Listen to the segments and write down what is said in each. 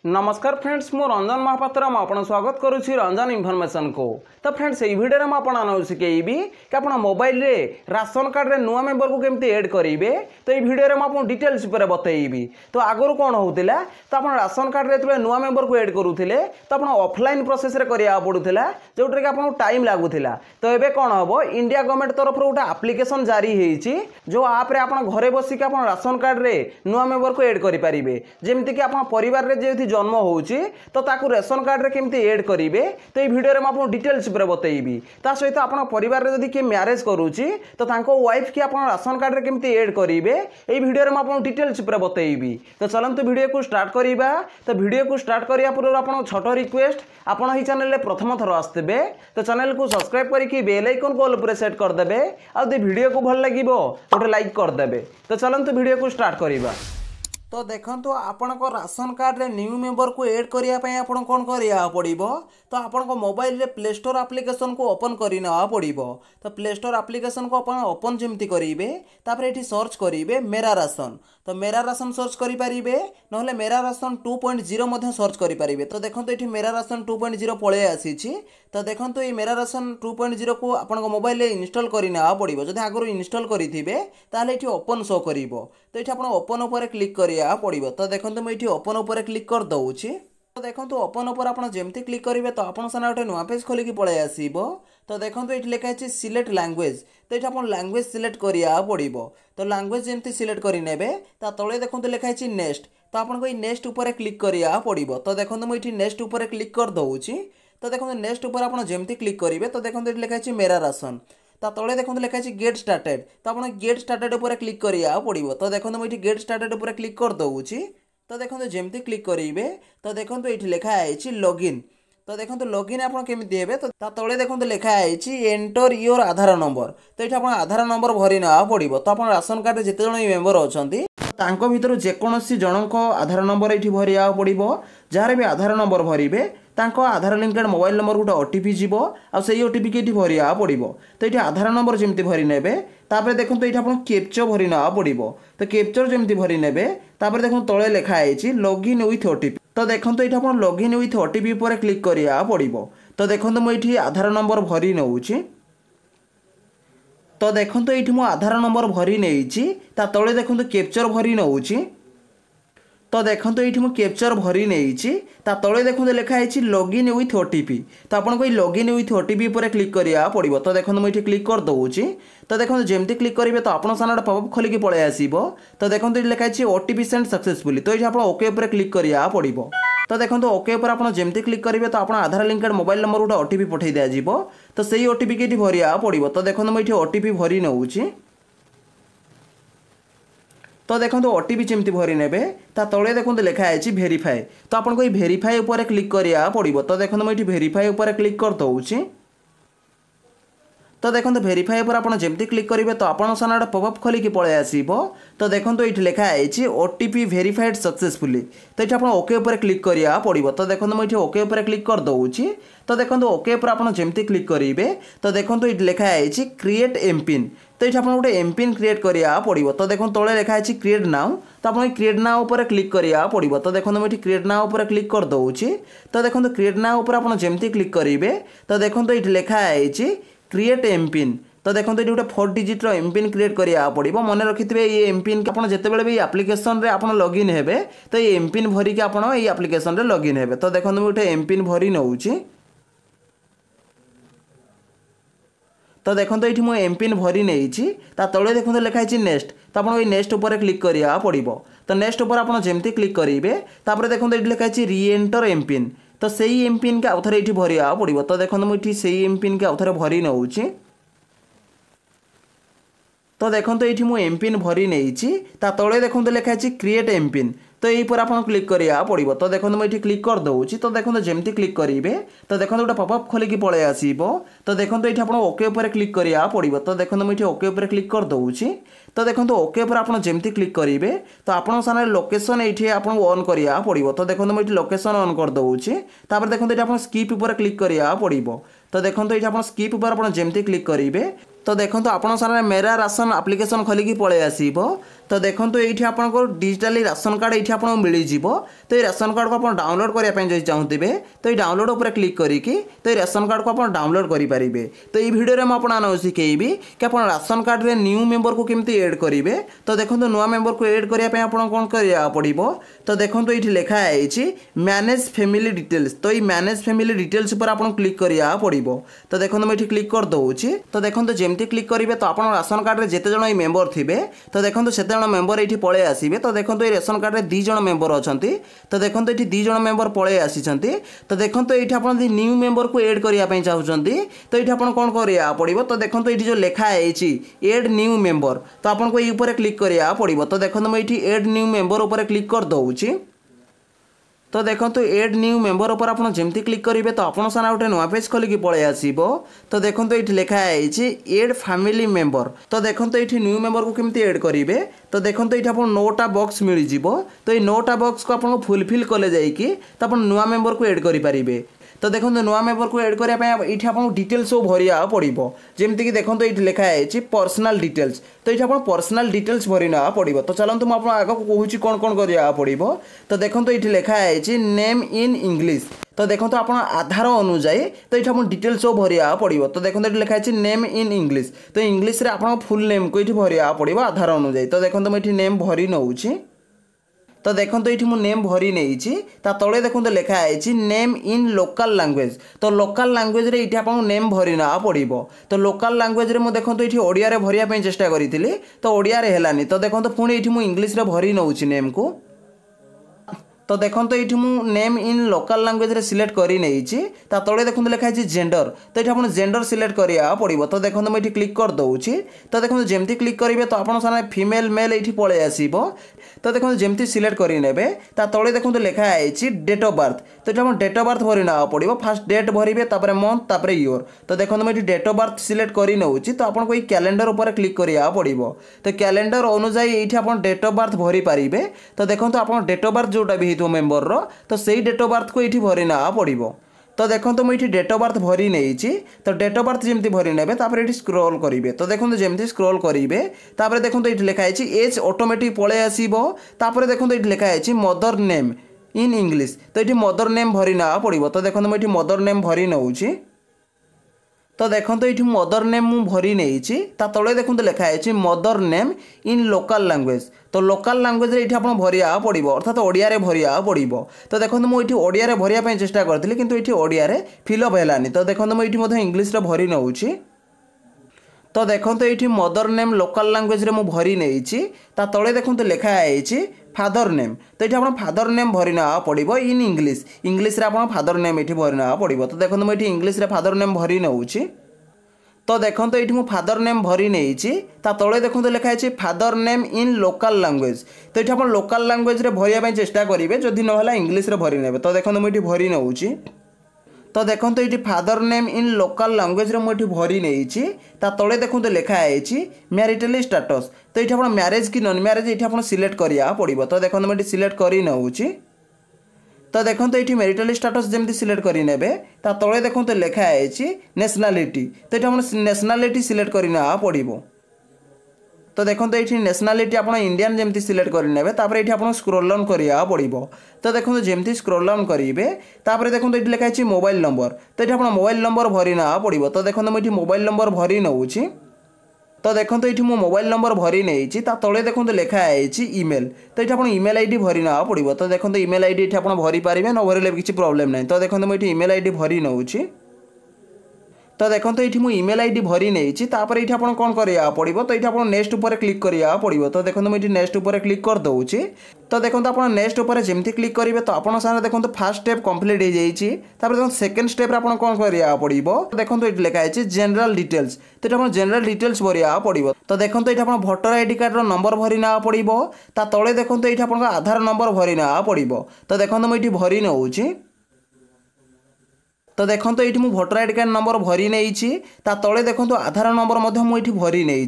नमस्कार फ्रेंड्स मु रंजन महापात्र आपन स्वागत करुच्ची रंजन इनफॉरमेशन को। तो फ्रेंड्स ये वीडियो में आपन शिखेबी कि आप मोबाइल रे राशन कार्ड रे नुआ मेंबर को केमती ऐड करेंगे। तो ये वीडियो में आपको डिटेल्स पर बतईबी। तो आगुरी कौन होता तो आप राशन कार्ड रे नुआ मेंबर को ऐड करूले तो आप ऑफलाइन प्रोसेस रे करिया पड़ूला जोटा कि आपको टाइम लगुला। तो ये कौन हम इंडिया गवर्नमेंट तरफ गोटे आप्लिकेसन जारी होती जो आप घरे बसिक आप राशन कार्ड रे नुआ मेंबर को ऐड करेंगे। जमीक आप परिवार रे जो जन्म होउची तो ताकू रेशन कार्ड रे केमती ऐड करिवे। तो ये वीडियो रे म आपन डिटेल्स पर बतईबी। ता सहित आपन परिवार रे जदी के मैरिज करूची तो तांको वाइफ की आपन राशन कार्ड रे केमती ऐड करिवे ए वीडियो रे म आपन डिटेल्स पर बतईबी। तो चलंतु वीडियो को स्टार्ट करिबा। तो वीडियो को स्टार्ट करिया पूर्व आपन छोटो रिक्वेस्ट आपन ही चैनल रे प्रथम थर आस्तबे तो चैनल को सब्सक्राइब करिकि बेल आइकन को ऑल पर सेट कर देबे। आ दे वीडियो को भल लागिवो ओटे लाइक कर देबे। तो चलंतु वीडियो को स्टार्ट करिबा। तो देखो आपण राशन कार्ड रे न्यू मेंबर को ऐड करने आपन कौन करा पड़ो। तो आपण मोबाइल रे प्ले स्टोर एप्लिकेशन को ओपन करना पड़ो। तो प्ले स्टोर एप्लिकेशन को अपन ओपन जमती करेंगे तापर ये सर्च करेंगे मेरा राशन। तो मेरा राशन सर्च करेंगे ना मेरा राशन 2.0 सर्च करेंगे। तो देखो ये मेरा राशन 2.0 पलि आसी। तो देखो ये मेरा राशन 2.0 को आप मोबाइल इनस्टॉल करना पड़ो। जब आगुरी इनस्टॉल करेंगे ताहले ये ओपन शो कर। तो ये आप ओपन उपर क्लिक करिया पड़ो। तो देखो मुझे ओपन उपर क्लिक कर दउछि। तो देखो ओपन उपर आप जमती क्लिक करेंगे तो आपन सामने गोटे नुआ पेज खोलिकी पलि आसो। तो देखो ये लिखाई सिलेक्ट लैंग्वेज। तो ये आप लैंग्वेज सिलेक्ट करिया पड़ो। तो लैंग्वेज जमती सिलेक्ट करने तले देखो लिखाई नेक्स्ट। तो आपको ये नेक्स्ट उपर क्लिक करिया पड़ो। तो देखो मुझे नेक्स्ट उपर क्लिक कर दउछि। तो देखो नेक्स्ट उपर आप जमती क्लिक करेंगे तो देखो ये लिखाई मेरा राशन। तो तले देखो लिखाई गेट स्टार्टेड। तो आप गेट स्टार्टेड उपर क्लिक करिया पड़ो। तो देखो मुझे गेट स्टार्टेड उपर क्लिक कर दउछि। तो देखो जमती क्लिक करेंगे तो देखो ये लिखाई लॉगिन। तो देखो लॉगिन आप केमिति हेबे। तो तले देखो लिखाई एंटर योर आधार नंबर। तो ये आप आधार नंबर भरी ना पड़ो। तो आप राशन कार्ड जिते जन मेंबर अच्छा तांको भितर जेकोसी जनक आधार नंबर ये भरिया पड़ो। जार भी आधार नंबर भरवे तांको आधार लिंकेड मोबाइल नंबर गोटे ओटीपी जीवो आ से ओटीपी के भरिया पड़ो। तो ये आधार नंबर जमती भरी ने देखो तो ये आप कैप्चर भरी ना पड़ो। तो कैप्चर जमती भरी ने देखो तले लिखाई लॉगिन विथ ओटीपी। तो देखो ये आप लॉगिन विथ ओटीपी पर क्लिक करिया पड़ो। तो देखो मुझे आधार नंबर भरी नौछि। तो देखो ये मो आधार नंबर भरी नहीं तले देखो कैप्चर भरी नौछि। तो देखो ये मुझे कैप्चर भरी नहीं तले देखो लिखाई लॉगिन विथ ओटीपी। तो आपको लॉगिन विथ ओटीपी पर क्लिक करिया पड़ो। तो देखो मुझे क्लिक कर दउछि। तो देखो जमती क्लिक करेंगे तो आपन सामने गोटे पॉपअप खोलिकी पलि आसो। तो देखो ये लिखाई ओटीपी सेंड सक्सेसफुली। तो ये आप ओके पर क्लिक करिया पड़ो। तो देखो ओके पर आप जमती क्लिक करेंगे तो आप आधार लिंकेड मोबाइल नंबर गोटे ओटीपी पठे दिज्व। तो सही ओटीपी के भरिया पड़ो। तो देखो मुझे ओटीपी भरी नौछि। तो देखो ओटीपी जमती भरी ने तले देखो लिखाई भेरीफाए। तो आपको ये भेरीफाए उपर क्लिक करिया पड़ो। तो देखो मुझे भेरीफाए उपर क्लिक कर दउछि। तो देखो भेरीफाए पर आप जमती क्लिक करेंगे तो आपन सामने गोटे पॉपअप खोलिकी पलि आसो। तो देखो ये लिखाई ओटीपी भेरीफाइड सक्सेसफुली। तो ये आप ओके उपर क्लिक करिया पड़ो। तो देखो मुझे ओके उपर क्लिक कर दउछि। तो देखो ओके पर आप जमती क्लिक करेंगे तो देखो ये लिखाई क्रिएट एमपिन। तो ये आप गोटे एमपिन क्रिएट करिया पड़ो। तो देखो तले लिखाई क्रिएट नाउ। तो आप क्रिएट नाउ उपर क्लिक करिया पड़ो। तो देखो मुझे क्रिएट नाउ उपर क्लिक कर दउछि। तो देखो क्रिएट नाउ उपर आप जमती क्लिक करेंगे तो देखो ये लिखाई क्रिएट एमपिन। तो देखो ये गोटे 4 डिजिट एमपिन क्रिएट करिया पड़ो। मन रखिथे ये एमपिन आप जितेबाला भी एप्लिकेशन रे आप लॉगिन हेबे तो ये एमपिन भरिकी आप एप्लिकेशन रे लॉगिन हेबे। तो देखो गोटे एमपिन भरी नौछि। तो देखो ये मुझे एमपिन भरी नहीं तले देखो लिखाई नेक्स्ट। तो आपको ये नेक्स्ट उपर क्लिक करिया पड़ो। तो नेक्स्ट उपर आप जमती क्लिक करेंगे तापर देखो ये लिखाई रीएंटर एमपिन। तो सही एमपिन के आउ थे ये भरिया पड़ो। तो देखो मुझे सही एमपिन के आउ थे भरी नौछि। तो देखो ये मुझे एमपिन भरी नहीं तले देखो लिखाई क्रिएट एमपिन। तो यही पर आप क्लिक करिया पड़ो। तो देखो मुझे क्लिक कर दउछि। तो देखो जमती क्लिक करेंगे तो देखो गोटे पॉपअप खोलिकी पलि आसो। तो देखो ये आप ओके उपर क्लिक करिया पड़ो। तो देखो मुझे ओके उपर क्लिक कर दउछि। तो देखो ओके पर आप जमती क्लिक करेंगे तो आपन सामने लोकेशन ये आपको ऑन करिया पड़ो। तो देखो मुझे लोकेशन ऑन कर दउछि। तापर देखो ये आप स्किप उपर क्लिक करिया पड़ो। तो देखो ये आप स्किप उपर आप जमती क्लिक करेंगे तो देखो आपण सामने मेरा राशन आप्लिकेसन खोलिकी पलि आसो। तो देखो ये आपको डिजिटाली राशन कार्ड ये आपको मिल जाव। तो ये राशन कार्ड को आप डाउनलोड करने जो चाहते तो ये डाउनलोड उपर क्लिक करके तो ये राशन कार्ड को आप डाउनलोड करेंगे। तो ये वीडियो में आपको शिखेबी कि आप राशन कार्ड रे न्यू मेंबर को केमती ऐड करेंगे। तो देखो नुआ मेंबर को ऐड करने आपको कौन करा पड़ो। तो देखो ये लिखाई मैनेज फैमिली डिटेल्स। तो ये मैनेज फैमिली डिटेल्स पर आपको क्लिक करा पड़ो। तो देखो मुझे क्लिक कर दूसरी। तो देखो जमती क्लिक करेंगे तो आप राशन कार्ड में जिते जन ये मेंबर थे तो देखो से मेंबर ये पलि आसवे। तो देखो ये रेशन कार्ड में 2 जन मेंबर अच्छा। तो देखो ये 2 जन मेंबर पलि आसी। तो देखो ये आप न्यू मेंबर को ऐड करने चाहते तो ये आप कौन करा पड़ो। तो देखो ये जो लिखाई एड न्यू मेंबर तो आपको ये क्लिक करा पड़ो। तो देखो मुझे एड न्यू मेंबर उपर क्लिक कर दूसरी। तो देखो तो एड न्यू मेंबर पर आप जमती क्लिक करेंगे तो आपन सारा गोटे नुआ पेज खोलिकी पलि आसो। तो देखो तो ये लिखाई एड फैमिली मेंबर। तो देखो तो ये न्यू मेंबर को केमती ऐड करेंगे। तो देखो तो ये आप 9टा बॉक्स मिल जाव। तो ये 9टा बॉक्स को आपको फुलफिल कले जाइए तो आप नुआ मेंबर को ऐड करेंगे। तो देखो नुआ मेंबर को ऐड करने ये आपको डिटेल्स सब भरिया पड़ो। जमीक देखो ये लिखाई पर्सनल डिटेल्स। तो ये आप पर्सनल डिटेल्स भरी ना पड़ो। तो चलते मुझे आग को कहूँ कौन कौन करा पड़ो। तो देखो ये लिखाई नेम इन इंग्लिश। तो देखो तो आप आधार अनुजाई तो ये आप डिटेल्स सब भरिया पड़ो। तो देखो ये लिखाई नेम इन इंग्लिश। तो इंग्लिश आप फुल नेम को ये भरिया पड़ो आधार अनुजाई। तो देखो मुझे नेम भरी नौची। तो देखो तो ये नेम भरी नहीं तले देखो लिखाई नेम इन लोकल लैंग्वेज। तो लोकल लैंग्वेज रे ये आपको नेम भरी ना पड़ो। तो लोकल लैंग्वेज रे मुझे देखो तो ये ओडिया भरिया चेष्टा करी तो ओडिया हेलानी। तो देखो तो पुणी ये इंग्लिश रे भरी नौची नेम को। तो देखो तो ये मुझे नेम इन लोकल लैंग्वेज रे सिलेक्ट कर नहीं तले देखो लिखाई जेंडर। तो ये आप जेंडर सिलेक्ट करा पड़ो। तो देखो मुझे क्लिक कर दूसरी। तो देखो जमती क्लिक करेंगे तो आप सामने फीमेल मेल ये पलि आसो। तो देखो जमती सिलेक्ट करने तले देखो लिखाई डेट ऑफ बर्थ। तो ये डेट ऑफ बर्थ भरी ना पड़ो। फास्ट डेट भरवे तापर मंथ तापर ईयर। तो देखो मुझे डेट ऑफ बर्थ सिलेक्ट कर नौची। तो आपको ये कैलेंडर उपर क्लिक करा पड़ो। तो कैलेंडर अनुजाई ये आप डेट ऑफ बर्थ भरी पारे। तो देखो तो आप डेट ऑफ बर्थ जोटा भी मेंबर रो तो सही डेट ऑफ बर्थ को ये भरी ना पड़ो। तो देखो तो मुझे डेट ऑफ बर्थ भरी नहीं। तो डेट ऑफ बर्थ जमी भरी ने ये स्क्रॉल करेंगे। तो देखो जमी स्क्रॉल करेंगे तापर देखो ये लिखाई एज ऑटोमेटिक पलि आसो। तापर देखो ये लिखाई मदर नेम इन इंग्लिश। तो ये मदर नेम भरी ना पड़ो। तो देखो मुझे मदर नेम भरी नौची। तो देखो तो ये मदर नेम मु भरी नहीं तले देखो लिखाई mother name in local language. तो लोकल लैंग्वेज ये आप भरिया पड़ो अर्थात ओडिया भरिया पड़ो। तो देखो मुझे ओडिया भरिया चेष्टा करी कि ये ओडिया फिलअप है। तो देखो मुझे इंग्लिश भरी नौची। तो देखो तो ये मदर नेम लोकल लैंग्वेज रे मु भरी नहीं तले देखो लिखाई फादर नेम। तो ये आप फादर नेम भरी ना पड़ो इन इंग्लिश। इंग्लिश रे आप फादर नेम ये भरी ना पड़ो। तो देखो मुझे इंग्लिश रे फादर नेम भरी नौची। तो देखो तो ये फादर नेम भरी नहीं तले देखो लिखाई father name in local language. तो ये आप लोकल लैंग्वेज रे भरिया चेष्टा करेंगे जदि ना इंग्लिश रे भरी ने। तो देखो मुझे भरी नौची। तो देखो तो ये father name in local language रे मुझे भरी नहीं तले देखो लिखाई मैरिटल स्टेटस। तो ये आप मैरेज कि नॉन मैरेज ये आप सिलेक्ट करा पड़ो। तो देखो मुझे सिलेक्ट कर नौची। तो देखो तो ये मैरिटल स्टेटस जमी सिलेक्ट करने तले देखो लिखाई नेशनलिटी। तो ये आप नेशनलिटी सिलेक्ट करना पड़ो। तो देखो तो ये नेशनलिटी आप इंडियन जमी सिलेक्ट करने ये आप स्क्रॉल डाउन करा पड़ो। तो देखो जमी स्क्रॉल डाउन करेंगे तापर देखो ये लिखाई मोबाइल नंबर। तो ये आप मोबाइल नंबर भरी ना पड़ो। तो देखो मुझे मोबाइल नंबर भरी नौची। तो देखो तो ये मोबाइल नंबर भरी नहीं तले देखो लिखाई ईमेल। तो ये आप ईमेल आईडी भरी ना पड़ो। तो देखो ईमेल आईडी ये आप भरी पारे न भरले किसी प्रॉब्लम ना। तो देखो मुझे ईमेल आईडी भरी नौची। तो देखो तो ये मुझे ईमेल आईडी भरी नहीं ये आप कौन करा पड़ो। तो ये आप नेक्स्ट उपर क्लिक करा पड़ो। तो देखो मुझे नेक्स्ट उपर क्लिक कर दूसरी। तो देखो आप नेक्स्ट उपर जमी क्लिक करेंगे तो आप देखो फास्ट स्टेप कंप्लीट हो जाइए। देखो सेकेंड स्टेप आप कौन करा पड़ो। देखो ये लिखाई जनरल डिटेल्स। तो ये आप जनरल डिटेल्स भरिया पड़ो। तो देखो तो ये आप भोटर आईडी कार्ड नंबर भरी ना पड़ो। तले देखो ये आप आधार नंबर भरी ना पड़ो। तो देखो मुझे भरी नौची। तो देखो तो ये भोटर आईडी कार्ड नंबर भरी नहीं तले देखो आधार नंबर मुझे भरी नहीं।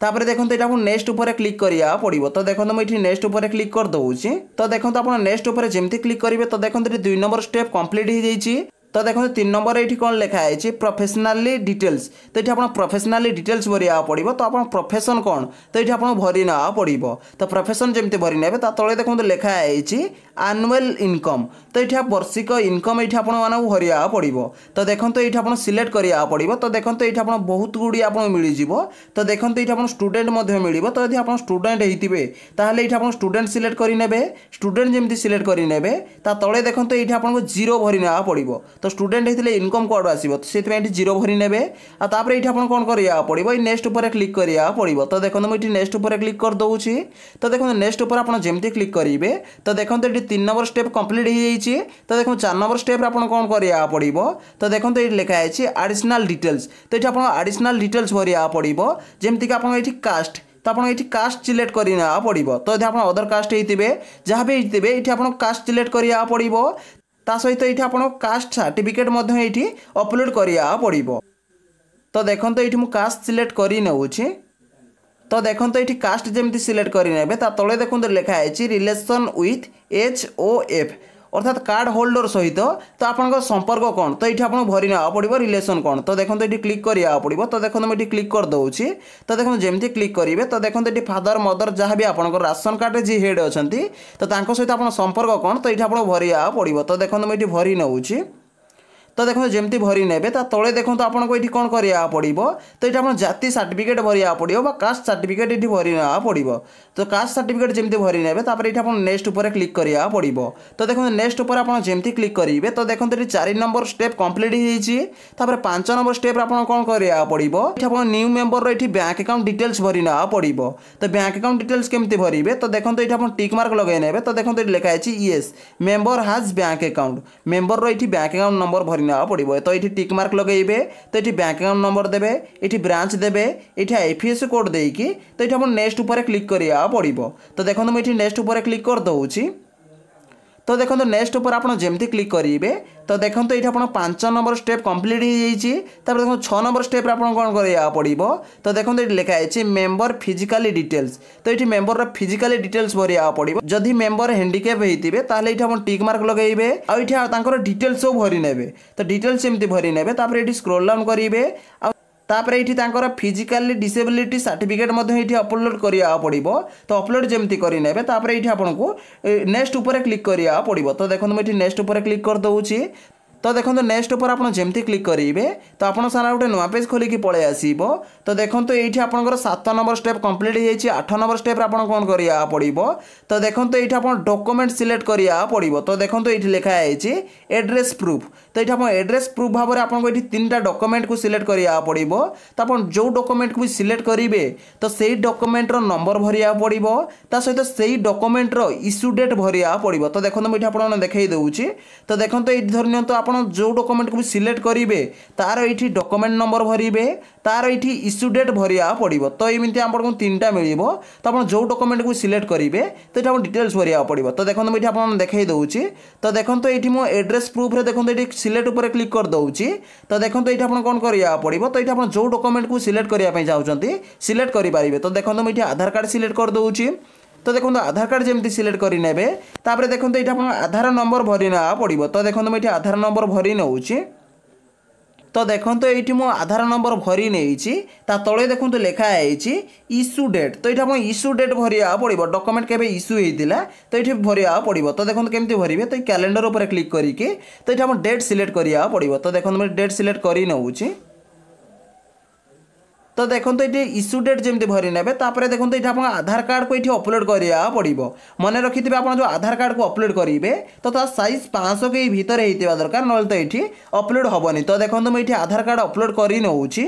देखो ये आप नेक्स्ट उपर क्लिक करा पड़ो। तो देखो मुझे नेक्स्ट उपर क्लिक कर दूसरी। तो देखो आप नेक्स्ट उपर जमी क्लिक करेंगे तो देखो 2 नंबर स्टेप कंप्लीट हो जाइए। तो देखो 3 नंबर ये कौन लिखाई प्रोफेशनली डिटेल्स तो ये आप प्रोफेशनली डिटेल्स भरिया पड़ो तो आप प्रोफेशन कौन तो ये आप भरी ना पड़ो तो प्रोफेशन जमी भरी ने तले देखो लिखाई एनुअल इनकम तो ये वार्षिक इनकम ये आप भरिया पड़ो तो देखो ये आप सिलेक्ट करा पड़ो तो देखो ये आप बहुत गुड़ी आप मिल तो देखो ये आप स्टूडेंट मिल तो यदि आप स्टूडेंट होते ताहले ये आप स्टूडेंट सिलेक्ट करेंगे स्टूडेंट जमी सिलेक्ट करेंगे तले देखो ये आपको जीरो भरी ना पड़ो तो स्टूडेंट होते इनकम कोड आसो तो से जीरो भरी ने आपर ये आप कौन करा पड़ो ये नेक्स्ट उपर क्लिक करा पड़ो तो देखो मुझे नेक्स्ट उपर क्लिक कर दूसरी तो देखो नेक्स्ट उपर आप जमी क्लिक करेंगे तो देखो ये 3 नंबर स्टेप कंप्लीट हो जाइए तो देखो 4 नंबर स्टेप आप कौन करा पड़ो तो देखो ये लिखाई एडिशनल डिटेल्स तो ये आप एडिशनल डिटेल्स भरिया पड़ो जमीक आप कास्ट तो आप ये कास्ट सिलेक्ट करना पड़ो तो यदि आप अदर कास्ट होते जहाँ भी होते ये आप कास्ट सिलेक्ट करा पड़ो ता सहित ये आप कास्ट सर्टिफिकेट ये अपलोड करा पड़ो तो देखो ये मुझे कास्ट सिलेक्ट कर नौछि तो देखो ये कास्ट जमी सिलेक्ट करेंगे तले देखो लिखाई रिलेशन विथ HOF अर्थात कार्ड होल्डर सहित तो आप संपर्क कौन तो ये आप भरी ना पड़ो रिलेशन कौन तो देखो ये क्लिक करा पड़ो तो देखो मुझे क्लिक कर दूसरी तो देखो जमी क्लिक करेंगे तो देखो ये फादर मदर जहाँ भी आप राशन कार्ड जी हेड अच्छा तो सहित आप संपर्क कौन तो ये आप भरिया पड़ो तो देखो मुझे भरी नौछि तो देखो जमी भरी ने तले देखो आपको ये कौन करा पड़ो तो ये आप जाति सर्टिफिकेट भरिया पड़ो कास्ट सर्टिफिकेट ये भरी ना पड़ो तो कास्ट सर्टिफिकेट जमी भरी ने ये आप नेक्स्ट उपर क्लिक करा पड़ो तो देखो नेक्स्ट उपर आप जमी क्लिक करेंगे तो देखो ये 4 नंबर स्टेप कंप्लीट हो 5 नंबर स्टेप आप कौन करा पड़ो आप न्यू मेंबर ये बैंक अकाउंट डिटेल्स भरी ना पड़ो तो बैंक अकाउंट डिटेल्स केमती भरवे तो देखो ये आप टिक मार्क लगे ने तो देखो ये लिखाई येस मेंबर हाज बैंक अकाउंट मेंबर ये बैंक अकाउंट नंबर भरी ना पड़ो तो ये टिक मार्क लगे तो ये बैंक अकाउंट नंबर देवे ये ब्रांच देवे ये IFS कोड देकी तो ये आप नेक्स्ट उपर क्लिक करा पड़ो तो देखो मुझे नेक्स्ट उपर क्लिक कर दूसरी तो देखो नेक्स्ट उपर आप जमी क्लिक करेंगे तो देखो ये आप 5 नंबर स्टेप कंप्लीट हो देखो 6 नंबर स्टेप आप कौन करा पड़ो तो देखो ये लिखाई मेंबर फिजिकली डिटेल्स तो ये मेंबर फिजिकली डिटेल्स भरिया पड़ो जदि मेंबर हैंडिकैप होते ये आप टिक मार्क लगे आर डिटेल्स सब भरी ने तो डिटेल्स जमी भरी ने ये स्क्रोल डाउन करेंगे तापर ये फिजिकली डिसेबिलिटी सर्टिफिकेट ये अपलोड करा पड़ो तो अपलोड जमी करेंगे ये आपको नेक्स्ट उपर क्लिक करा पड़ो तो देखो मुझे नेक्स्ट उपर क्लिक कर दूसरी तो देखो नेक्स्ट उपर आप जमी क्लिक करेंगे तो आप सारा गोटे नुआ पेज खोलिकी पलि आसो तो देखो ये आपंकर 7 नंबर स्टेप कंप्लीट हो 8 नंबर स्टेप आप कौन करा पड़ो तो देखो ये आप डॉक्यूमेंट सिलेक्ट करा पड़ो तो देखो ये लिखाई एड्रेस प्रूफ तो ये आप एड्रेस प्रूफ भाव में आपको ये 3टा डॉक्यूमेंट को सिलेक्ट करा पड़ो तो आप जो डॉक्यूमेंट को भी सिलेक्ट करेंगे तो सही डॉक्यूमेंटर नंबर भरिया पड़ो सहित से डॉक्यूमेंटर इश्यू डेट भरिया पड़ो तो देखो मुझे आपको देखई दूसरी तो देखो ये धरनी तो आप जो डॉक्यूमेंट को भी सिलेक्ट करेंगे तार ये डॉक्यूमेंट नंबर भरवे तार ये इश्यू डेट भरिया पड़ो तो एमती आपको 3टा मिल तो आप जो डॉक्यूमेंट को सिलेक्ट करेंगे तो ये डिटेल्स भरिया पड़ो तो देखो मुझे आपको देखई दूसरी तो देखो ये मो एड्रेस प्रूफ रे देखो ये सिलेक्ट उपर क्लिक कर दूसरी तो देखो ये आप कौन करा पड़ो तो ये आप जो डॉक्यूमेंट को सिलेक्ट करने चाहते सिलेक्ट करेंगे तो देखो मुझे आधार कार्ड सिलेक्ट कर दूसरी तो देखो आधार कार्ड जमी सिलेक्ट करेंगे देखो ये आप आधार नंबर भरी ना पड़ो तो देखो मुझे आधार नंबर भरी नौछि तो देखो ये मो आधार नंबर भरी नहीं तले देखो लिखाई इश्यू डेट तो ये आप इश्यू डेट भरिया पड़ो डॉक्यूमेंट केवे इश्यू होता तो ये भरिया पड़ो तो देखो केमती भरवे तो कैलेंडर उपर क्लिक करके तो ये आप डेट सिलेक्ट करा पड़ो तो देखो मुझे डेट सिलेक्ट कर नौछि तो देखो ये इश्यू डेट जमी भरी ने देखो ये आप आधार कार्ड को ये अपलोड करा पड़ो मन रखिथे आप जो आधार कार्ड को अपलोड करेंगे तो साइज 500 के भीतर होता दरकार ना तो ये अपलोड हेनी तो देखो मुझे आधार कार्ड अपलोड कर नौछि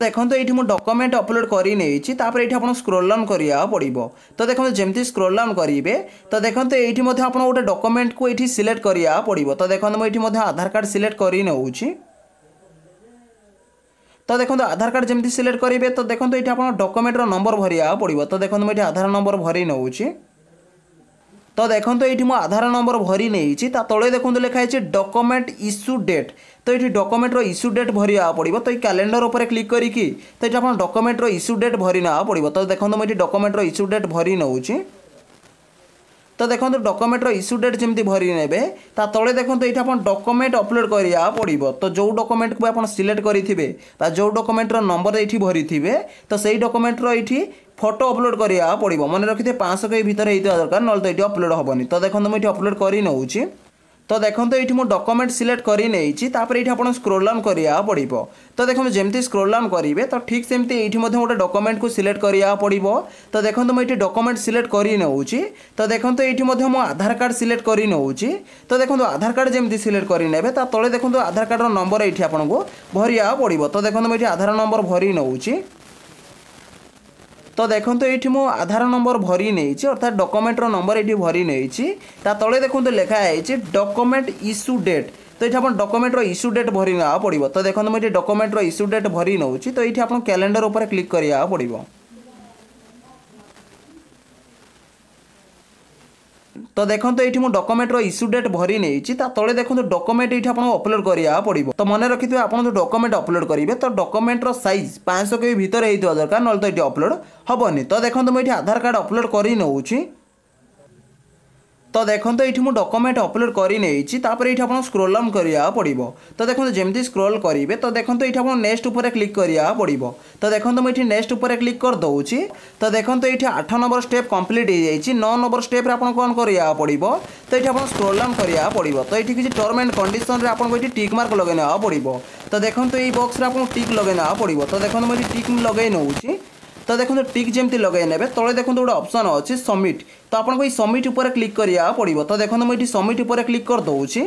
देखो ये डॉक्यूमेंट अपलोड कर नहीं आप स्क्रोल डाउन करा पड़ो तो देखो जमी स्क्रोल डाउन करेंगे तो देखो ये आप गोटे डॉक्यूमेंट को ये सिलेक्ट करा पड़ो तो देखो मुझे आधार कार्ड सिलेक्ट कर नौछि तो देखो आधार कार्ड जमी सिलेक्ट करेंगे तो देखो ये आप डॉक्यूमेंट नंबर भरिया पड़ो तो देखो मुझे आधार नंबर भरी नौछि तो देखो ये मो आधार नंबर भरी नहीं तले देखो लिखाई डॉक्यूमेंट इश्यू डेट तो ये डॉक्यूमेंट इश्यू डेट भरिया पड़ो तो ये कैलेंडर उपर क्लिक करके तो ये आप डॉक्यूमेंट इश्यू डेट भरी ना पड़ो तो देखो मुझे डॉक्यूमेंट इश्यू डेट भरी नौछि तो देखो डॉक्यूमेंटर इश्यू डेट जमी भरी ने तले देखो ये आप डॉक्यूमेंट अपलोड करा पड़ो। तो जो डॉक्यूमेंट को आप सिलेक्ट करेंगे जो डॉक्यूमेंटर नंबर ये भरी थे तो सही डॉक्यूमेंटर ये फोटो अपलोड करा पड़ो। मन रखिए 500 के भितर होता दरकार ना तो ये अपलोड हेनी। तो देखो मुझे अपलोड कर नौची। तो देखो ये मुझे डॉक्यूमेंट सिलेक्ट कर नहीं तापर ये आप स्क्रोल डाउन करा पड़ो। तो देखो जमी स्क्रोल डाउन करेंगे तो ठीक सेमती ये गोटे डॉक्यूमेंट को सिलेक्ट करा पड़ो। तो देखो मुझे डॉक्यूमेंट सिलेक्ट कर नौची। तो देखो ये मो आधार कार्ड सिलेक्ट कर नौची। तो देखो आधार कार्ड जमी सिलेक्ट करने तले देखो आधार कार्ड नंबर ये आपको भरिया पड़ो। तो देखो मुझे आधार नंबर भरी नौची। तो देखो ये मो आधार नंबर भरी नहीं अर्थात डॉक्यूमेंटर नंबर ये भरी नहीं तले देखो लिखाई डॉक्यूमेंट इश्यू डेट। तो ये आप डॉक्यूमेंटर इश्यू डेट भरी ना पड़ो। तो देखो मुझे डॉक्यूमेंटर इश्यू डेट भरी नौची। तो ये आप कैलेंडर उपर क्लिक करा पड़ो। तो देखो ये मुझे डॉक्यूमेंटर इश्यू डेट भरी नहीं तले देखो डॉक्यूमेंट ये आपको अपलोड करा पड़ो। तो मन रखिए आप जो डॉक्यूमेंट अपलोड करेंगे तो डॉक्यूमेंटर साइज 500 के भितर होता दरकार ना तो ये अपलोड हेनी। तो देखो मुझे आधार कार्ड अपलोड कर नौची। तो देखो ये मुझे डॉक्यूमेंट अपलोड कर नहीं तापर ये आप स्क्रोल डाउन करा पड़ो। तो देखो जमी स्क्रोल करेंगे तो देखो ये आप नेक्स्ट उपर क्लिक करा पड़ो। तो देखो मुझे नेक्स्ट उपर क्लिक कर दूसरी। तो देखो ये 8 नंबर स्टेप कंप्लीट हो जाए। 9 नंबर स्टेप आप कौन करा पड़ो। तो ये आप स्क्रोल डाउन करा पड़ो। तो ये किसी टर्म एंड कंडीशन आपको ये टिक मार्क लगेना पड़ो। तो देखो ये बॉक्स आपको टिक लगेना पड़ो। तो देखो मुझे टिक लगे नौची। तो देखो टिक जमी लगे ने तले देखो गोटे ऑप्शन अच्छे सबमिट। तो आपको ये सबमिट उपर क्लिक करा पड़ो। तो देखो मुझे सबमिट उपर क्लिक कर दूसरी।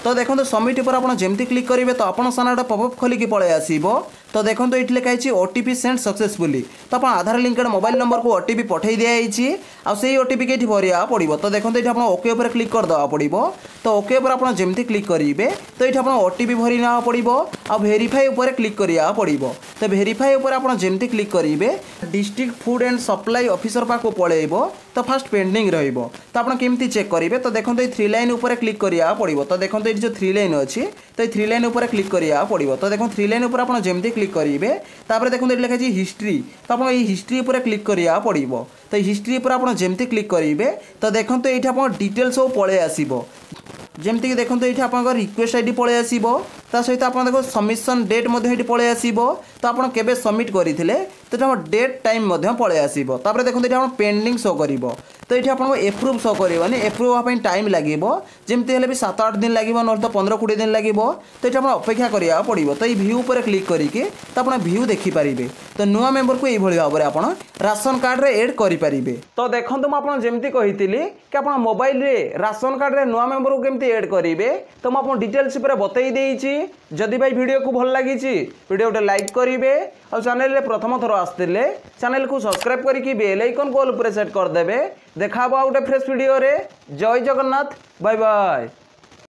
तो देखो सबमिट उपर आप जमी क्लिक करेंगे तो आप सामने पॉपअप खोलिक पलि आसो। तो देखो ये लिखाई ओटीपी सेंड सक्सेसफुली। तो आप आधार लिंकेड मोबाइल नंबर को ओटीपी पठे दिखाई आ से ओटीपी के भरिया पड़ो। तो देखो ये आप ओके उपर क्लिक कर देवा पड़ो। तो ओके उपर आप जमी क्लिक करेंगे तो ये आप ओटीपी भरी ना पड़ो आ वेरीफाई उपर क्लिक करा पड़ो। तो वेरीफाई उपर आप जमी क्लिक करेंगे district food and supply officer पाक पलैब। तो फास्ट पेंडिंग रहिबो। तो आप केमती चेक करेंगे। तो देखो ये 3 लाइन उपर क्लिक करा पड़ो। तो देखो ये जो 3 लाइन अच्छी तो 3 लाइन उपर क्लिक करा पड़ो। तो देखो 3 लाइन उपर आप जमी क्लिक करेंगे तापर देखो ये लिखाई हिस्ट्री। तो आप हिस्ट्री उपर क्लिक करा पड़ो। तो हिस्ट्री उपर आप जमी क्लिक करेंगे तो देखो ये आप डिटेल सब पलि आसो। जमीक देखो ये आप रिक्वेस्ट आईडी पलि आसो। ता सहित आप देखो सबमिशन डेट पलि आसो। तो आप केबे सबमिट करते तो डेट टाइम पलि आसो। तापर देखो ये पेंडिंग शो कर। तो ये आपको एप्रूव शो कर एप्रूव हाँपाई टाइम लगे जमी भी 7-8 दिन लगे ना तो 15-20 दिन लगे। तो ये आप अपेक्षा करा पड़ो। तो ये व्यू उपर क्लिक करके तो आप व्यू देखिपारे। तो नुआ मेंबर को यही भाव में आप राशन कार्ड रे एड करेंगे। तो देखो मुझे जमी कही कि आप मोबाइल रे राशन कार्ड रे नुआ मेंबर को केमती एड करेंगे तो मुझे डिटेल्स बतई देती। जदि भाई वीडियो को भल लगी वीडियो गोटे लाइक करेंगे और चैनल रे प्रथम थर आसते चैनल को सब्सक्राइब करके बेल आइकन को ऑल पर सेट करदे। देखा गोटे फ्रेश वीडियो रे। जय जगन्नाथ। Bye bye.